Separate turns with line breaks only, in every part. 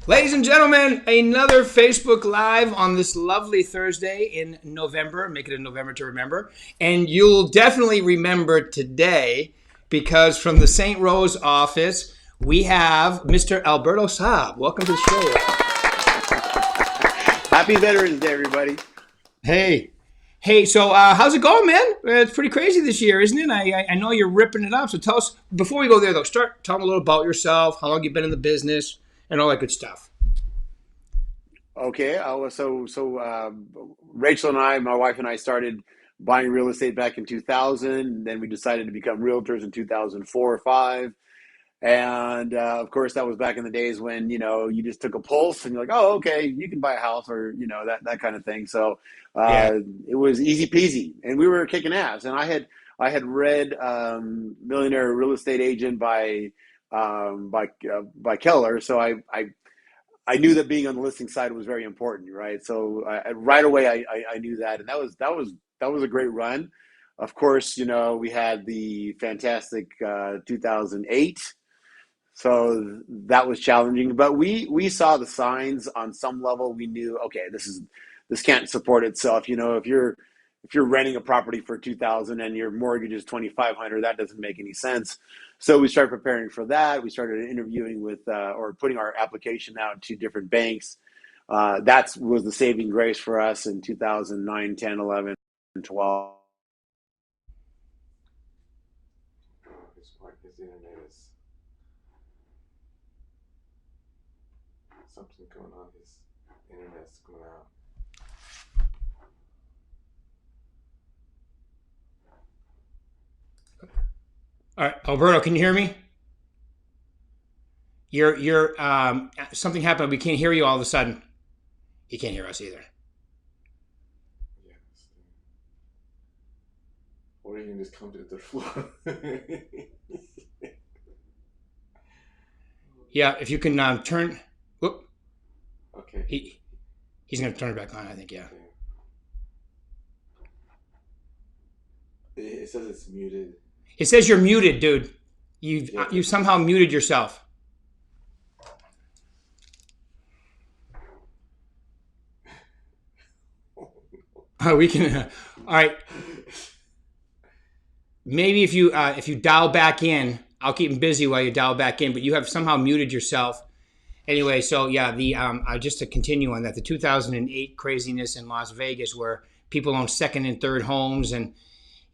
Ladies and gentlemen, another Facebook Live on this lovely Thursday in November. Make it a November to remember. And you'll definitely remember today because from the St. Rose office, we have Mr. Alberto Saab. Welcome to the show.
Happy Veterans Day, everybody.
Hey, so how's it going, man? It's pretty crazy this year, isn't it? I know you're ripping it up. So tell us, before we go there, though, tell me a little about yourself, how long you've been in the business, and all that good stuff.
Okay, so Rachel and I, my wife and I, started buying real estate back in 2000. And then we decided to become realtors in 2004 or 5. And of course, that was back in the days when, you just took a pulse and you're like, oh, okay, you can buy a house or, that kind of thing. So It was easy peasy and we were kicking ass. And I had read Millionaire Real Estate Agent by Keller. So I knew that being on the listing side was very important, right? So right away I knew that, and that was a great run. Of course, we had the fantastic 2008, so that was challenging. But we saw the signs on some level. We knew, okay, this can't support itself. If you're renting a property for 2,000 and your mortgage is 2,500, that doesn't make any sense. So we started preparing for that. We started interviewing with or putting our application out to different banks. That was the saving grace for us in 2009, 10, 11, and 12.
His internet is something going on. His internet's going out.
All right, Alberto, can you hear me? You're something happened. We can't hear you all of a sudden. You can't hear us either.
Yeah. Or you can just come to the floor.
Yeah, if you can turn. Whoop.
Okay.
He's going to turn it back on, I think, yeah.
It says it's muted.
It says you're muted, dude. You somehow muted yourself. We can. All right. Maybe if you dial back in, I'll keep him busy while you dial back in. But you have somehow muted yourself. Anyway, so yeah, just to continue on that, the 2008 craziness in Las Vegas, where people own second and third homes, and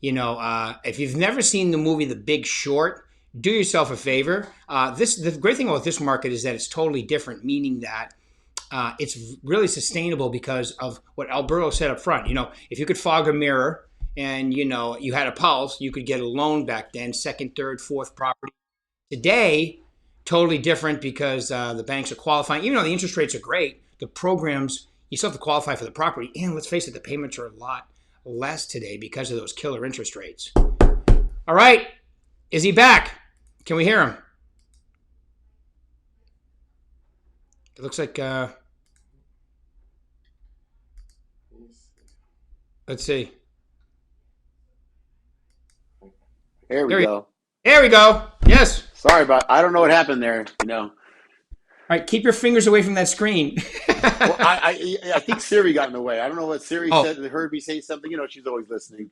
if you've never seen the movie The Big Short, do yourself a favor. The great thing about this market is that it's totally different, meaning that it's really sustainable because of what Alberto said up front. If you could fog a mirror and, you had a pulse, you could get a loan back then, second, third, fourth property. Today, totally different because the banks are qualifying. Even though the interest rates are great, the programs, you still have to qualify for the property. And let's face it, the payments are a lot less today because of those killer interest rates. All right. Is he back? Can we hear him? It looks like, let's see.
There we go.
There we go. Yes.
Sorry I don't know what happened there,
All right, keep your fingers away from that screen.
Well, I think Siri got in the way. I don't know what Siri said. Heard me say something. She's always listening.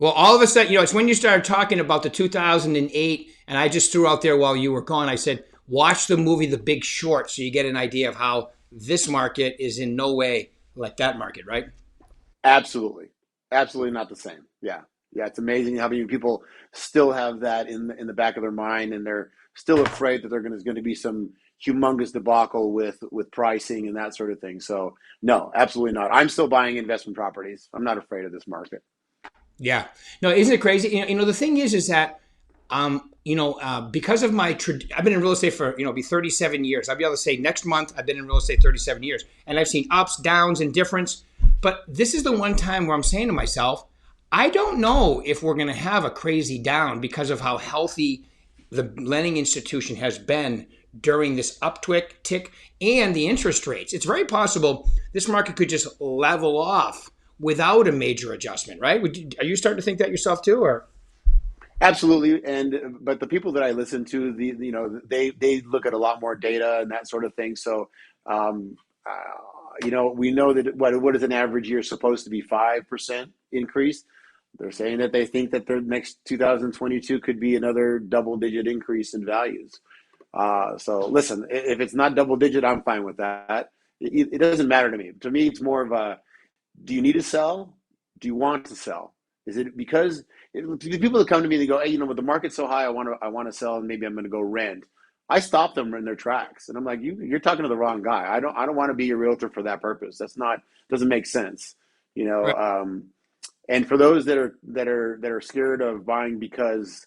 Well, all of a sudden, it's when you started talking about the 2008, and I just threw out there while you were gone, I said, watch the movie The Big Short so you get an idea of how this market is in no way like that market, right?
Absolutely. Absolutely not the same. Yeah. Yeah, it's amazing how many people still have that in the back of their mind, and they're still afraid that there's going to be some humongous debacle with pricing and that sort of thing. So no, absolutely not. I'm still buying investment properties. I'm not afraid of this market.
Yeah. No, isn't it crazy? The thing is that, because of my, I've been in real estate for, be 37 years. I'll be able to say next month I've been in real estate 37 years, and I've seen ups, downs, and difference. But this is the one time where I'm saying to myself, I don't know if we're going to have a crazy down because of how healthy the lending institution has been during this uptick and the interest rates. It's very possible this market could just level off without a major adjustment, right? Are you starting to think that yourself too, or?
Absolutely, and but the people that I listen to, they look at a lot more data and that sort of thing. So, um, we know that what is an average year supposed to be 5% increase. They're saying that they think that the next 2022 could be another double digit increase in values. So listen, if it's not double digit, I'm fine with that. It doesn't matter to me. To me, it's more of a, do you need to sell? Do you want to sell? Is it because the people that come to me, they go, hey, but the market's so high, I want to sell, and maybe I'm going to go rent. I stop them in their tracks, and I'm like, you're talking to the wrong guy. I don't want to be your realtor for that purpose. That's not doesn't make sense. You know,
Right.
um, and for those that are scared of buying because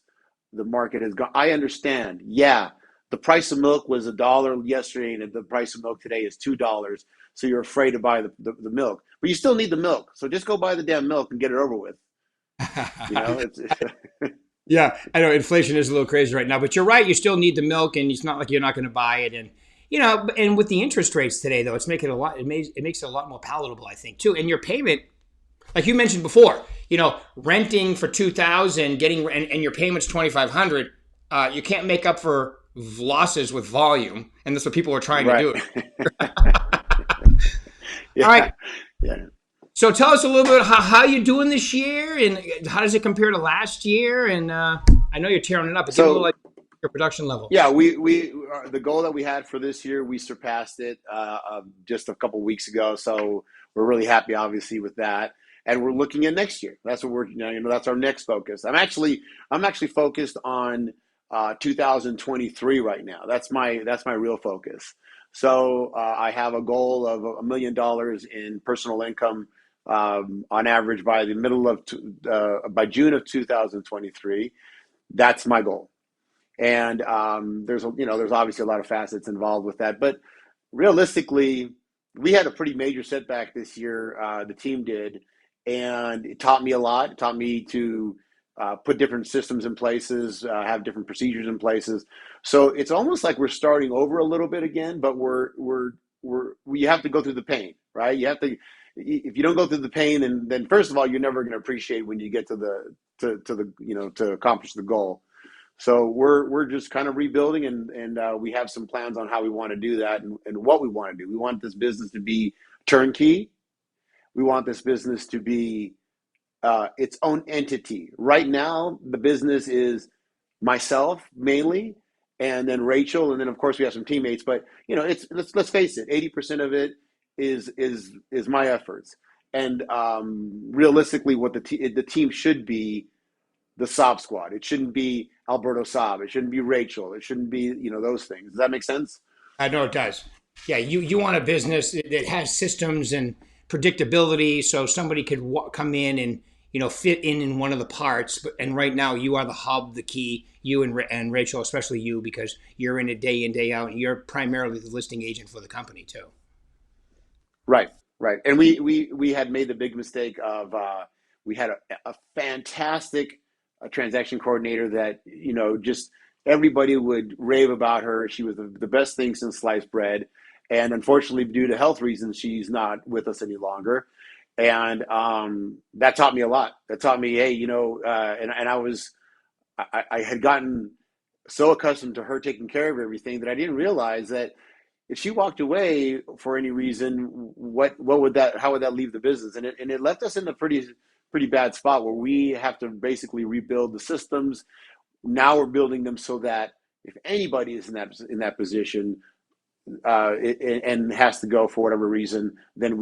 the market has gone, I understand. Yeah, the price of milk was $1 yesterday, and the price of milk today is $2. So you're afraid to buy the milk, but you still need the milk. So just go buy the damn milk and get it over with. It's
Yeah, I know inflation is a little crazy right now, but you're right. You still need the milk, and it's not like you're not going to buy it. And and with the interest rates today, though, it's making it a lot. It makes it a lot more palatable, I think, too. And your payment, like you mentioned before, renting for 2,000, getting and your payment's 2,500. You can't make up for losses with volume, and that's what people are trying to
right.
do. All
Yeah,
right.
yeah.
So tell us a little bit how you doing this year, and how does it compare to last year? And I know you're tearing it up, but give a little
So
like your production level.
yeah, we the goal that we had for this year, we surpassed it just a couple weeks ago. So we're really happy, obviously, with that. And we're looking at next year. That's what that's our next focus. I'm actually focused on 2023 right now. That's my real focus. So I have a goal of $1 million in personal income on average by the middle of by June of 2023. That's my goal. And there's obviously a lot of facets involved with that, but realistically, we had a pretty major setback this year. The team did, and it taught me a lot. It taught me to put different systems in places, have different procedures in places. So it's almost like we're starting over a little bit again, but we have to go through the pain, right? You have to. If you don't go through the pain, then first of all, you're never going to appreciate when you get to accomplish the goal. So we're just kind of rebuilding, and we have some plans on how we want to do that, and what we want to do. We want this business to be turnkey. We want this business to be its own entity. Right now, the business is myself mainly, and then Rachel, and then of course we have some teammates. But it's let's face it, 80% of it is my efforts, and realistically, what the team should be the Saab squad. It shouldn't be Alberto Saab. It shouldn't be Rachel. It shouldn't be those things. Does that make sense?
I know it does. Yeah, you want a business that has systems and predictability, so somebody could come in and fit in one of the parts. And right now, you are the hub, the key. You and Rachel, especially you, because you're in it day in day out. And you're primarily the listing agent for the company too.
Right, right. And we had made the big mistake of we had a fantastic transaction coordinator that just everybody would rave about her. She was the best thing since sliced bread, and unfortunately, due to health reasons, she's not with us any longer. And that taught me a lot. That taught me, hey, and I had gotten so accustomed to her taking care of everything that I didn't realize that if she walked away for any reason, what would that how would that leave the business? And it left us in a pretty bad spot where we have to basically rebuild the systems. Now we're building them so that if anybody is in that position and has to go for whatever reason, then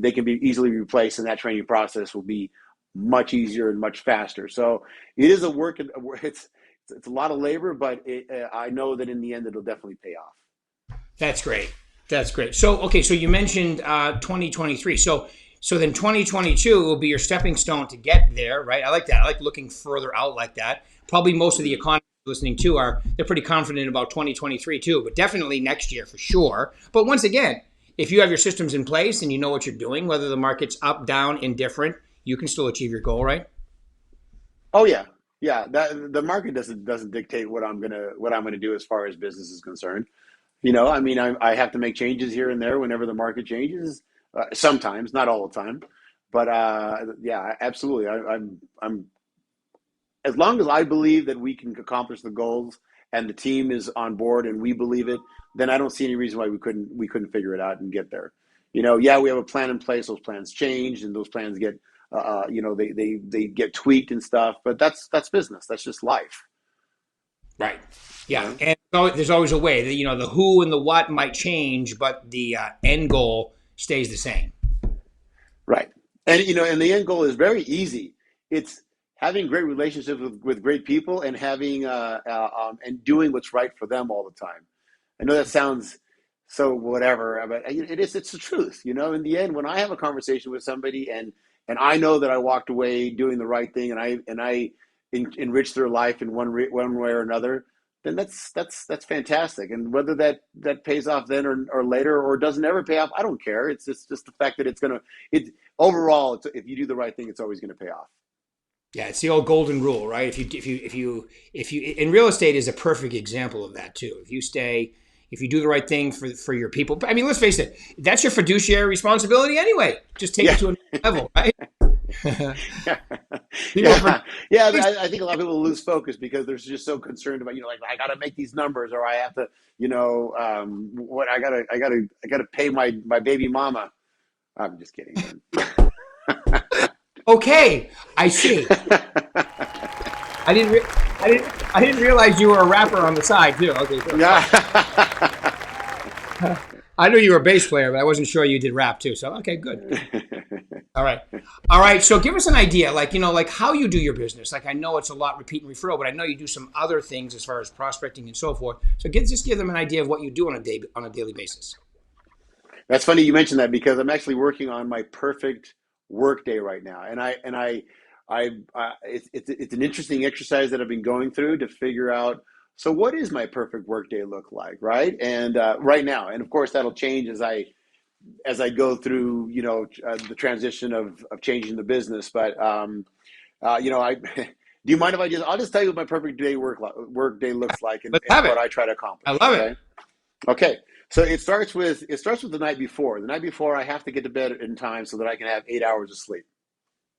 they can be easily replaced, and that training process will be much easier and much faster. So it is a work. It's a lot of labor, but I know that in the end it'll definitely pay off.
That's great. That's great. So okay, so you mentioned 2023. So then 2022 will be your stepping stone to get there, right? I like that. I like looking further out like that. Probably most of the economists listening to they're pretty confident about 2023 too, but definitely next year for sure. But once again, if you have your systems in place and you know what you're doing, whether the market's up, down, indifferent, you can still achieve your goal, right?
Oh yeah, yeah. That the market doesn't dictate what I'm gonna do as far as business is concerned. I mean, I have to make changes here and there whenever the market changes. Sometimes, not all the time, but yeah, absolutely. I'm as long as I believe that we can accomplish the goals and the team is on board and we believe it, then I don't see any reason why we couldn't figure it out and get there. Yeah, we have a plan in place. Those plans change, and those plans get they get tweaked and stuff. But that's business. That's just life.
Right.
You
Yeah.
know?
And there's always a way that, the who and the what might change, but the end goal stays the same.
Right. And the end goal is very easy. It's having great relationships with great people and having and doing what's right for them all the time. I know that sounds so whatever, but it's the truth. In the end, when I have a conversation with somebody and I know that I walked away doing the right thing and I enrich their life in one way or another, then that's fantastic. And whether that pays off then or later or doesn't ever pay off, I don't care. It's just the fact that it overall, if you do the right thing, it's always gonna pay off.
Yeah, it's the old golden rule, right? If you in real estate is a perfect example of that too. If you do the right thing for your people, I mean, let's face it, that's your fiduciary responsibility anyway. Just take
Yeah.
it to another level, right?
Yeah, yeah. I think a lot of people lose focus because they're just so concerned about like I got to make these numbers or I have to what I gotta pay my baby mama. I'm just kidding.
Okay, I see. I didn't realize you were a rapper on the side too. Okay, cool.
Yeah.
I knew you were a bass player, but I wasn't sure you did rap too. So okay, good. All right. So give us an idea, like how you do your business. Like I know it's a lot repeat and referral, but I know you do some other things as far as prospecting and so forth. So just give them an idea of what you do on a daily basis.
That's funny you mentioned that because I'm actually working on my perfect work day right now, and it's an interesting exercise that I've been going through to figure out. So what is my perfect work day look like, right? And right now, and of course that'll change as I go through, the transition of changing the business. But I do you mind if I'll just tell you what my perfect work day looks like and,
Let's
and
have
what
it.
I try to
I
accomplish.
love it.
Okay. Okay. So it starts with the night before. The night before, I have to get to bed in time so that I can have 8 hours of sleep.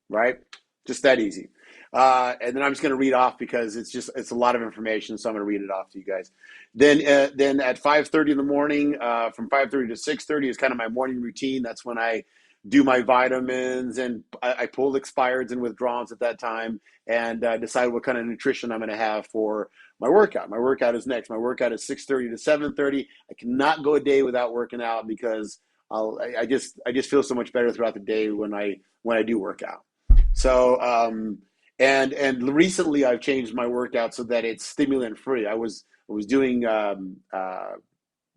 Right? Just that easy. And then I'm just going to read off because it's a lot of information, so I'm going to read it off to you guys. Then at 5:30 in the morning, from 5:30 to 6:30 is kind of my morning routine. That's when I do my vitamins and I pull expireds and withdrawals at that time and decide what kind of nutrition I'm going to have for my workout. My workout is next. My workout is 6:30 to 7:30. I cannot go a day without working out because I just feel so much better throughout the day when I do work out. So and recently I've changed my workout so that it's stimulant free. I was doing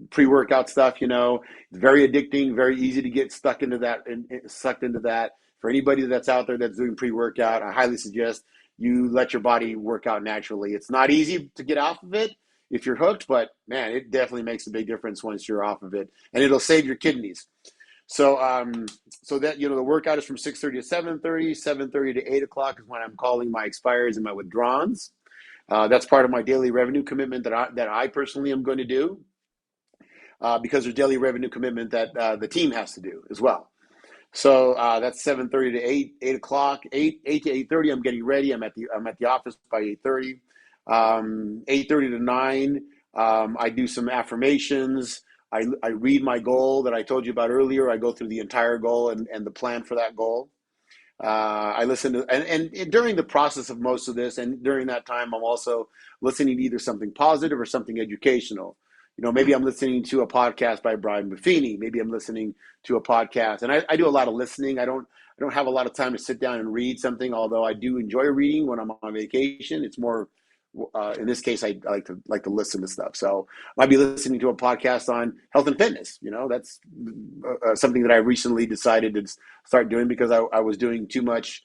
pre-workout stuff. It's very addicting, very easy to get stuck into that and sucked into that. For anybody that's out there that's doing pre-workout, I highly suggest you let your body work out naturally. It's not easy to get off of it if you're hooked, but man, it definitely makes a big difference once you're off of it, and it'll save your kidneys. So that the workout is from 6:30 to 7:30. 7:30 to 8 o'clock is when I'm calling my expires and my withdrawals. That's part of my daily revenue commitment that I personally am going to do because there's daily revenue commitment that the team has to do as well. So that's 7:30 to 8 o'clock. 8 to 8:30. I'm getting ready. I'm at the office by 8:30. 8:30 to 9. I do some affirmations. I read my goal that I told you about earlier. I go through the entire goal and the plan for that goal. I listen to and during the process of most of this, and during that time, I'm also listening to either something positive or something educational. Maybe I'm listening to a podcast by Brian Buffini. Maybe I'm listening to a podcast, and I do a lot of listening. I don't have a lot of time to sit down and read something, although I do enjoy reading when I'm on vacation. It's more, in this case, I like to listen to stuff. So I might be listening to a podcast on health and fitness. That's something that I recently decided to start doing because I was doing too much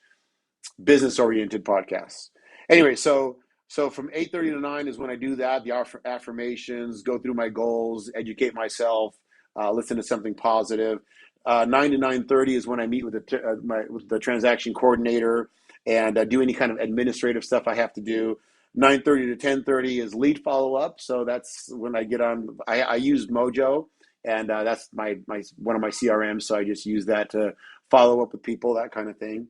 business oriented podcasts. Anyway, so from 8:30 to 9 is when I do that. The affirmations, go through my goals, educate myself, listen to something positive. 9 to 9:30 is when I meet with with the transaction coordinator and do any kind of administrative stuff I have to do. 9:30 to 10:30 is lead follow up. So that's when I get on. I use Mojo, and that's my one of my CRMs. So I just use that to follow up with people, that kind of thing.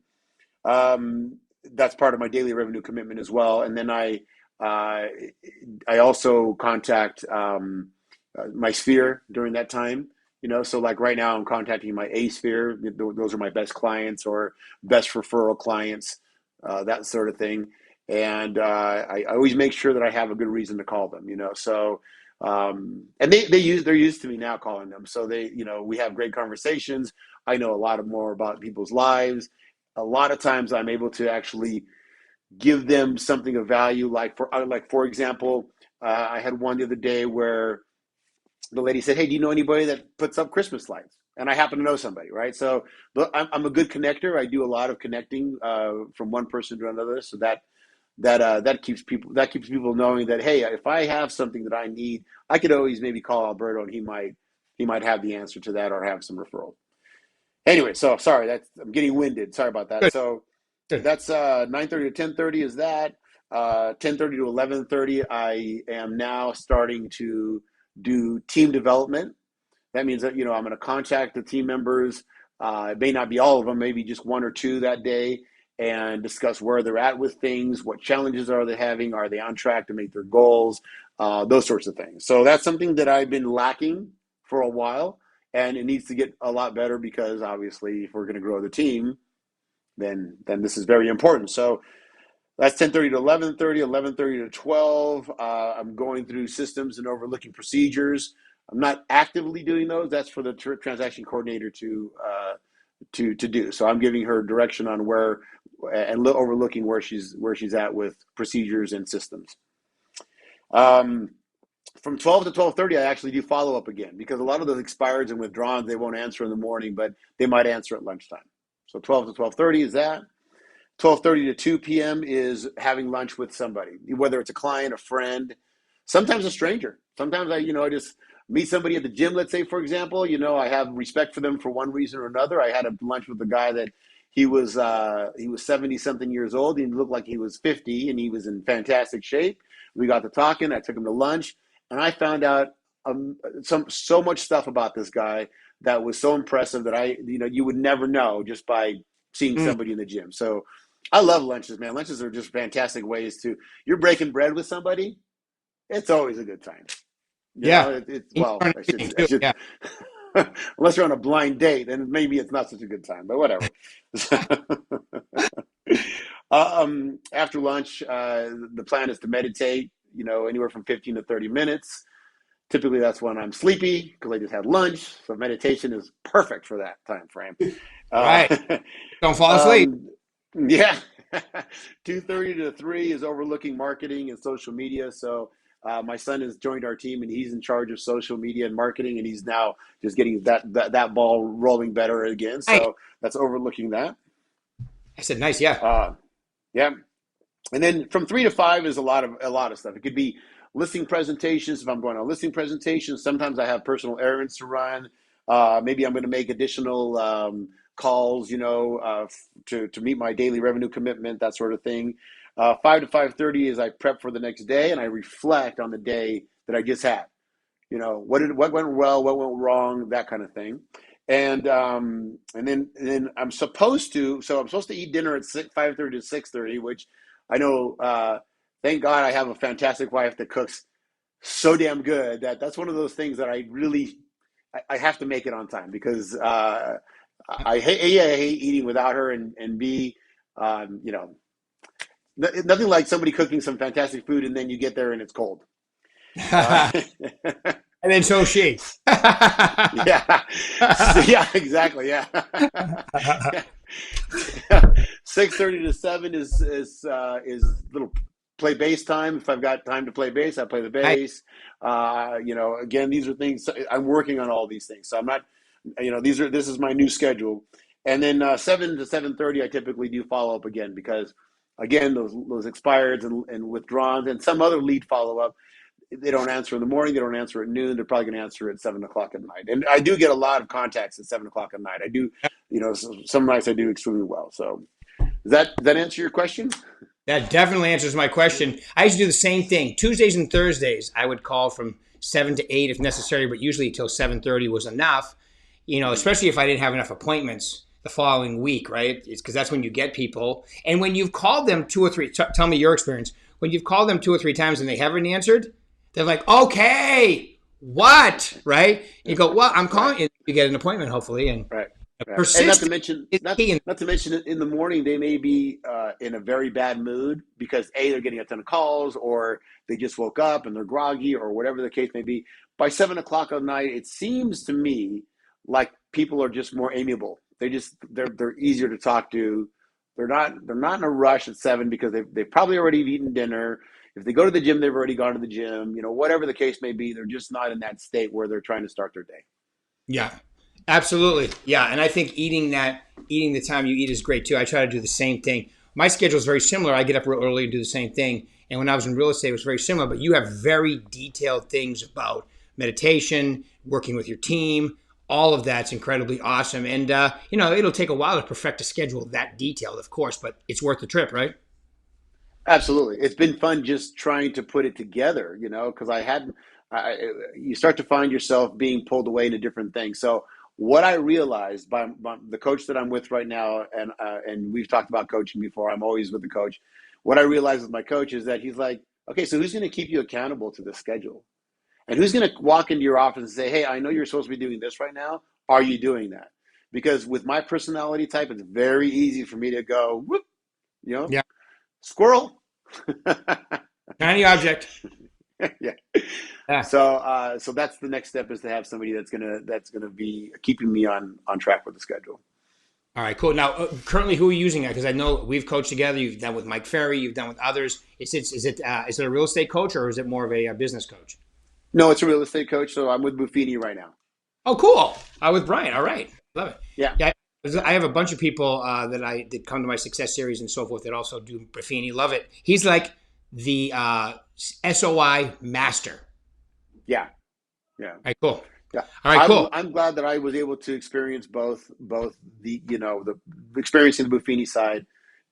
that's part of my daily revenue commitment as well. And then I also contact my sphere during that time. So like right now I'm contacting my A sphere. Those are my best clients or best referral clients, that sort of thing. And I always make sure that I have a good reason to call them. So and they're used to me now calling them. So we have great conversations. I know a lot more about people's lives. A lot of times I'm able to actually give them something of value. Like for example, I had one the other day where the lady said, "Hey, do you know anybody that puts up Christmas lights?" And I happen to know somebody, right? So I'm a good connector. I do a lot of connecting from one person to another, so that keeps people knowing that, hey, if I have something that I need, I could always maybe call Alberto, and he might have the answer to that or have some referral. Anyway, so sorry, I'm getting winded. Sorry about that.
Good.
So
Good.
that's 9:30 to 10:30 is that. 10:30 to 11:30, I am now starting to do team development. That means that I'm going to contact the team members. It may not be all of them, maybe just one or two that day, and discuss where they're at with things, what challenges are they having, are they on track to make their goals, those sorts of things. So that's something that I've been lacking for a while, and it needs to get a lot better because obviously if we're going to grow the team, then this is very important. So that's 10:30 to 11:30, 11:30 to 12. I'm going through systems and overlooking procedures. I'm not actively doing those. That's for the transaction coordinator to do. So I'm giving her direction on where and overlooking where she's at with procedures and systems. From 12 to 12:30, I actually do follow up again because a lot of those expireds and withdrawals, they won't answer in the morning, but they might answer at lunchtime. So 12 to 12:30 is that. 12:30 to 2 p.m. is having lunch with somebody, whether it's a client, a friend, sometimes a stranger. Sometimes I just meet somebody at the gym, let's say, for example. I have respect for them for one reason or another. I had a lunch with a guy that he was 70 something years old. He looked like he was 50 and he was in fantastic shape. We got to talking. I took him to lunch and I found out so much stuff about this guy that was so impressive that you would never know just by seeing somebody in the gym. So I love lunches, man. Lunches are just fantastic ways you're breaking bread with somebody. It's always a good time.
Yeah.
I should
Yeah.
unless you're on a blind date, then maybe it's not such a good time, but whatever. After lunch, the plan is to meditate, anywhere from 15 to 30 minutes. Typically, that's when I'm sleepy because I just had lunch. So meditation is perfect for that time frame.
Right. Don't fall asleep.
Yeah. 2:30 to 3 is overlooking marketing and social media. So my son has joined our team and he's in charge of social media and marketing, and he's now just getting that ball rolling better again. So that's overlooking that.
I said nice, yeah.
Yeah. And then from 3 to 5 is a lot of stuff. It could be listing presentations. If I'm going on listing presentations, sometimes I have personal errands to run. Maybe I'm going to make additional calls, to meet my daily revenue commitment, that sort of thing. 5 to 5:30 is I prep for the next day and I reflect on the day that I just had. What went well, what went wrong, that kind of thing. And then I'm supposed to eat dinner at 5:30 to 6:30, which I know. Thank God I have a fantastic wife that cooks so damn good that's one of those things that I have to make it on time because I hate eating without her, and B, nothing like somebody cooking some fantastic food and then you get there and it's cold.
And then so she.
Yeah. Yeah, exactly. Yeah. 6:30 to 7 is little play bass time. If I've got time to play bass, I play the bass. Again, these are things I'm working on all these things. So I'm not, this is my new schedule. And then 7 to 7:30, I typically do follow up again because again, those expireds and withdrawals and some other lead follow up, they don't answer in the morning. They don't answer at noon. They're probably going to answer at 7 o'clock at night. And I do get a lot of contacts at 7 o'clock at night. I do, some nights I do extremely well. So does that answer your question?
That definitely answers my question. I used to do the same thing. Tuesdays and Thursdays, I would call from 7 to 8 if necessary, but usually till 7:30 was enough. Especially if I didn't have enough appointments. the following week, right? It's because that's when you get people. And when you've called them two or three, tell me your experience. When you've called them two or three times and they haven't answered, they're like, okay, what? Right? You go, well, I'm calling you. You get an appointment, hopefully. And
Right. Right. And
persistence is key.
not to mention in the morning they may be in a very bad mood because they're getting a ton of calls or they just woke up and they're groggy or whatever the case may be. By 7 o'clock at night, it seems to me like people are just more amiable. They're easier to talk to. They're not in a rush at 7 because they've probably already eaten dinner. If they go to the gym, they've already gone to the gym. Whatever the case may be, they're just not in that state where they're trying to start their day.
Yeah, absolutely. Yeah. And I think eating the time you eat is great too. I try to do the same thing. My schedule is very similar. I get up real early and do the same thing. And when I was in real estate, it was very similar, but you have very detailed things about meditation, working with your team. All of that's incredibly awesome. And, it'll take a while to perfect a schedule that detailed, of course, but it's worth the trip, right?
Absolutely. It's been fun just trying to put it together, because you start to find yourself being pulled away into different things. So what I realized by the coach that I'm with right now, and we've talked about coaching before, I'm always with the coach. What I realized with my coach is that he's like, okay, so who's going to keep you accountable to the schedule? And who's going to walk into your office and say, hey, I know you're supposed to be doing this right now. Are you doing that? Because with my personality type, it's very easy for me to go, whoop,
Yeah.
squirrel.
Tiny object.
Yeah.
Yeah.
So that's the next step is to have somebody that's gonna be keeping me on track with the schedule.
All right, cool. Now, currently, who are you using? Because I know we've coached together. You've done with Mike Ferry. You've done with others. Is it a real estate coach or is it more of a business coach?
No, it's a real estate coach. So I'm with Buffini right now.
Oh, cool. With Brian. All right, love it.
Yeah.
Yeah. I have a bunch of people that come to my success series and so forth that also do Buffini. Love it. He's like the SOI master.
Yeah. Yeah.
All right, cool.
Yeah.
All right, cool.
I'm glad that I was able to experience both the the experiencing the Buffini side,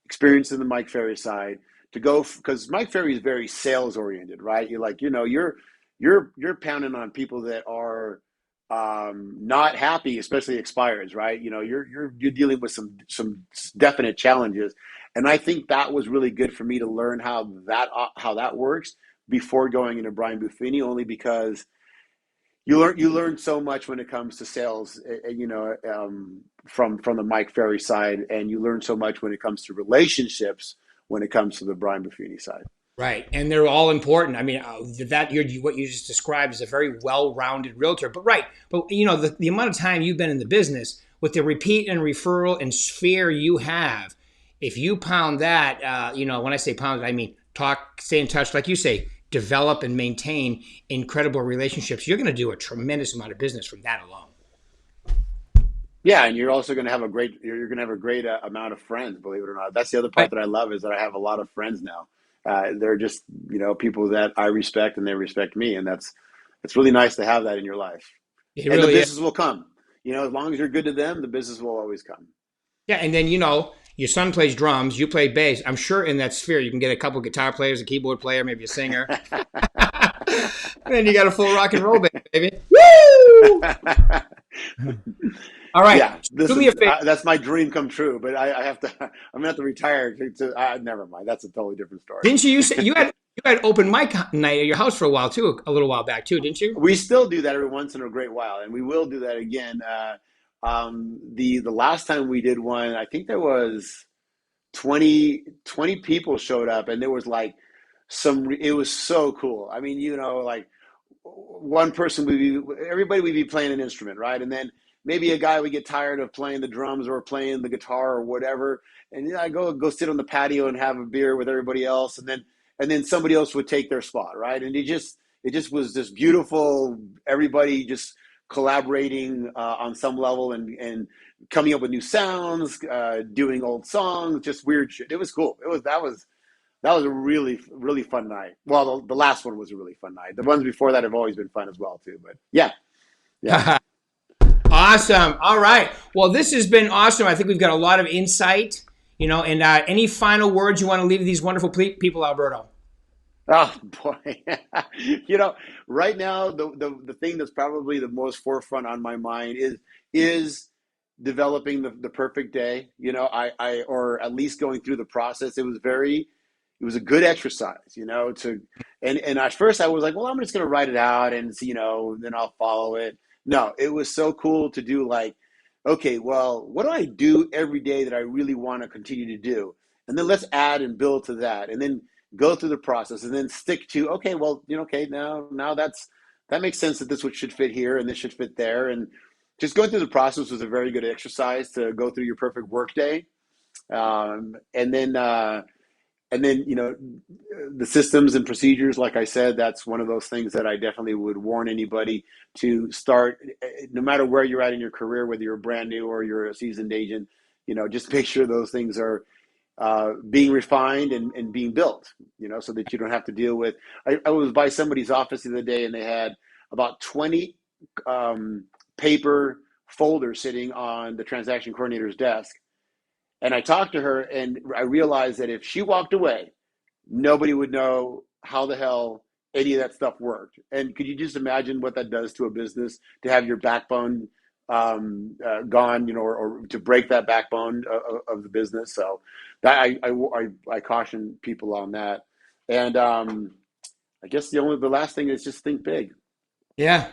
experiencing the Mike Ferry side to go because Mike Ferry is very sales oriented, right? You're like, you're pounding on people that are not happy, especially expires, right? You're dealing with some definite challenges, and I think that was really good for me to learn how that works before going into Brian Buffini, only because you learn so much when it comes to sales, from the Mike Ferry side, and you learn so much when it comes to relationships when it comes to the Brian Buffini side.
Right, and they're all important. I mean, what you just described is a very well-rounded realtor. But the amount of time you've been in the business with the repeat and referral and sphere you have, if you pound that, when I say pound it, I mean talk, stay in touch, like you say, develop and maintain incredible relationships. You're going to do a tremendous amount of business from that alone.
Yeah, and you're also going to have a great amount of friends. Believe it or not, that's the other part that I love is that I have a lot of friends now. They're just people that I respect and they respect me, and it's really nice to have that in your life.
It
and
really
the business will come. As long as you're good to them, the business will always come.
Yeah, and then your son plays drums, you play bass. I'm sure in that sphere you can get a couple guitar players, a keyboard player, maybe a singer. And then you got a full rock and roll band, baby. Woo! All right.
Yeah,
do me a favor.
That's my dream come true, but I have to. I'm gonna have to retire. Never mind. That's a totally different story.
Didn't you? You had open mic night at your house for a while too, a little while back too, didn't you?
We still do that every once in a great while, and we will do that again. The last time we did one, I think there was 20 people showed up, and there was like it was so cool. I mean, like one person everybody would be playing an instrument, right? And then maybe a guy would get tired of playing the drums or playing the guitar or whatever, and I go sit on the patio and have a beer with everybody else, and then somebody else would take their spot, right? And it just was this beautiful, everybody just collaborating on some level and coming up with new sounds, doing old songs, just weird shit. It was cool. That was a really, really fun night. Well, the last one was a really fun night. The ones before that have always been fun as well, too. But yeah.
Awesome. All right. Well, this has been awesome. I think we've got a lot of insight, and any final words you want to leave these wonderful people, Alberto?
Oh, boy. Right now, the thing that's probably the most forefront on my mind is developing the perfect day. Or at least going through the process. It was a good exercise, and at first I was like, well, I'm just going to write it out and, then I'll follow it. No, it was so cool to do, like, okay, well, what do I do every day that I really want to continue to do? And then let's add and build to that, and then go through the process, and then stick to, okay, well, okay, now that makes sense that this should fit here and this should fit there. And just going through the process was a very good exercise to go through your perfect workday. And then the systems and procedures, like I said, that's one of those things that I definitely would warn anybody to start, no matter where you're at in your career, whether you're brand new or you're a seasoned agent. Just make sure those things are being refined and being built, so that you don't have to deal with. I was by somebody's office the other day, and they had about 20 paper folders sitting on the transaction coordinator's desk. And I talked to her, and I realized that if she walked away, nobody would know how the hell any of that stuff worked. And could you just imagine what that does to a business, to have your backbone gone, or to break that backbone of the business? So that I caution people on that. And I guess the last thing is just think big.
Yeah.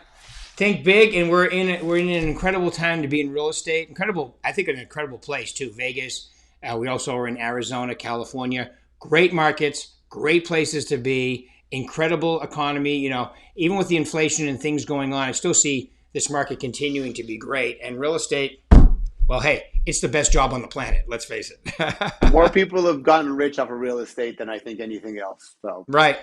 Think big, and we're in an incredible time to be in real estate. Incredible, I think, an incredible place too. Vegas. We also are in Arizona, California. Great markets, great places to be. Incredible economy. Even with the inflation and things going on, I still see this market continuing to be great. And real estate, well, hey, it's the best job on the planet. Let's face it.
More people have gotten rich off of real estate than I think anything else. So
right.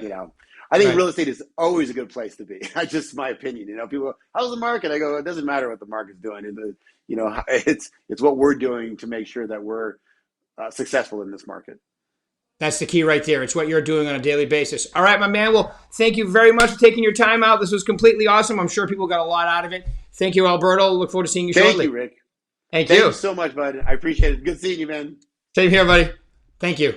I think real estate is always a good place to be. That's just my opinion. People go, how's the market? I go, it doesn't matter what the market's doing. It's what we're doing to make sure that we're successful in this market.
That's the key right there. It's what you're doing on a daily basis. All right, my man. Well, thank you very much for taking your time out. This was completely awesome. I'm sure people got a lot out of it. Thank you, Alberto. Look forward to seeing you shortly.
Thank you, Rick.
Thank
you so much, bud. I appreciate it. Good seeing you, man.
Same here, buddy. Thank you.